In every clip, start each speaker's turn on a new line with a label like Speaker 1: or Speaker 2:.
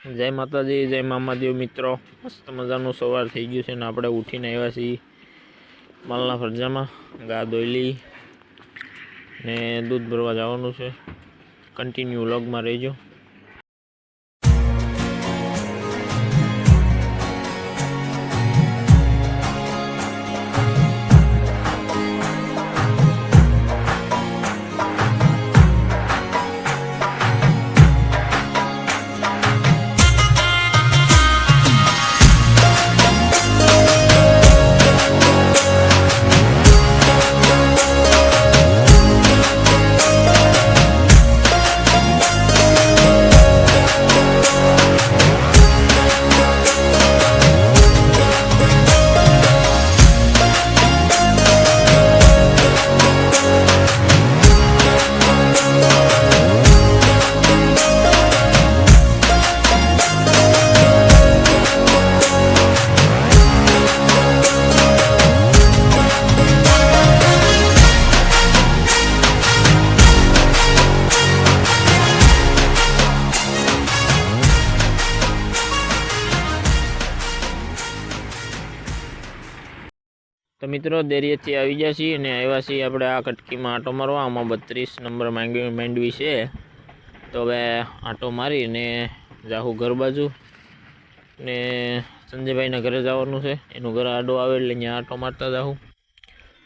Speaker 1: જય માતાજી, જય મામાદેવ મિત્રો। મસ્ત મજાનું સવાર થઈ ગયું છે ને આપણે ઉઠીને આવ્યા છીએ માલના ફરજામાં। ગા દોયલી ને દૂધ ભરવા જવાનું છે। કન્ટિન્યુ વ્લોગમાં રહેજો। तो मित्रों देरियेथी આવી ગયા છીએ અને આવ્યા છીએ આપણે આ કટકીમાં આટો મારવા। આમાં 32 નંબર માંડવી છે। તો હવે આટો મારીને જાહુ ઘર બાજુ ને સંજયભાઈના ઘરે જવાનું છે। એનું ઘર આડો આવે એટલે અહીંયા આટો મારતા જાહુ।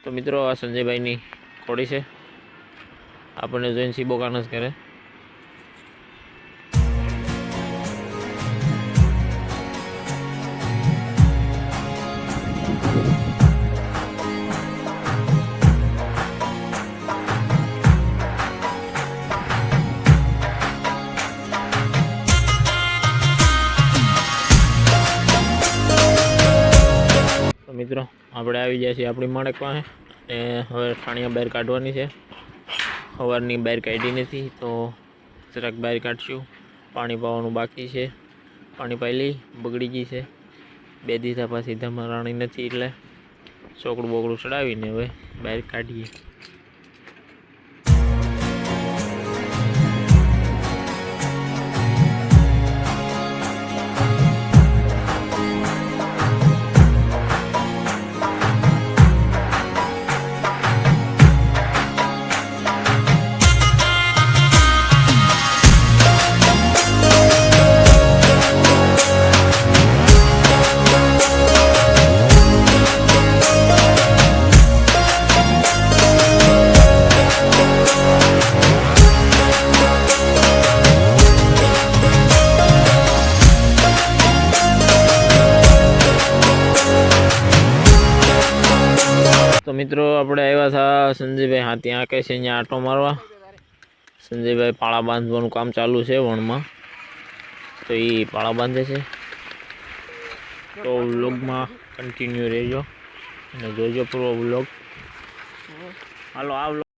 Speaker 1: તો મિત્રો આ સંજયભાઈની ખોડી છે, આપણને જોઈને સીબો કાનસ કરે। मित्रों આપણે આવી ગયા છીએ આપણી માણેક પાસે અને હવે ઠાણિયા બહાર કાઢવાની છે। સવારની બહાર કાઢી નથી તો જરાક બહાર કાઢશું। પાણી પાવાનું બાકી છે, પાણી પાઈ લઈ। બગડી ગઈ છે, 2 દીધા પાછી ધમારાણી નથી એટલે ચોકડું બોકડું ચડાવીને હવે બહાર કાઢીએ। तो मित्रों આપણે આવ્યા था સંજયભાઈ હાથી આંકે છે અહીંયા આટો મારવા। સંજયભાઈ પાળા બાંધવાનું કામ ચાલુ છે વણમાં, તો એ પાળા બાંધે છે। તો વ્લોગમાં કન્ટિન્યુ રહેજો અને જોજો પૂરો વ્લોગ। હાલો આ વ્લોગ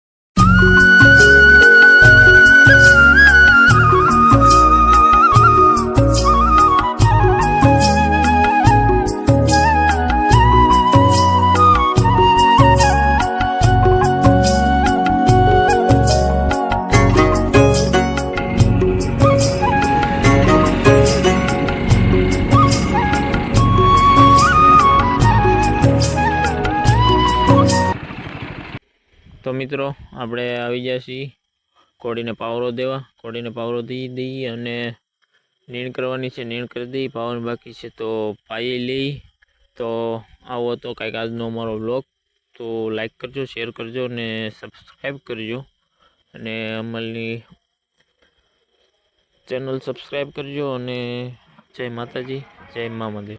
Speaker 1: तो मित्रों આપણે આવી ગયા છીએ કોડીને પાવરો દેવા। કોડીને પાવરો દઈ અને નીણ કરવાની છે, નીણ કરી દઈ। પાવન બાકી છે તો પાઈ લઈ। તો આવો તો કંઈક આજનો અમારો વ્લોગ। તો લાઈક કરજો, શેર કરજો અને સબસ્ક્રાઈબ કરજો અને અમારી ચેનલ સબસ્ક્રાઈબ કરજો। અને જય માતાજી, જય મામાદેવ।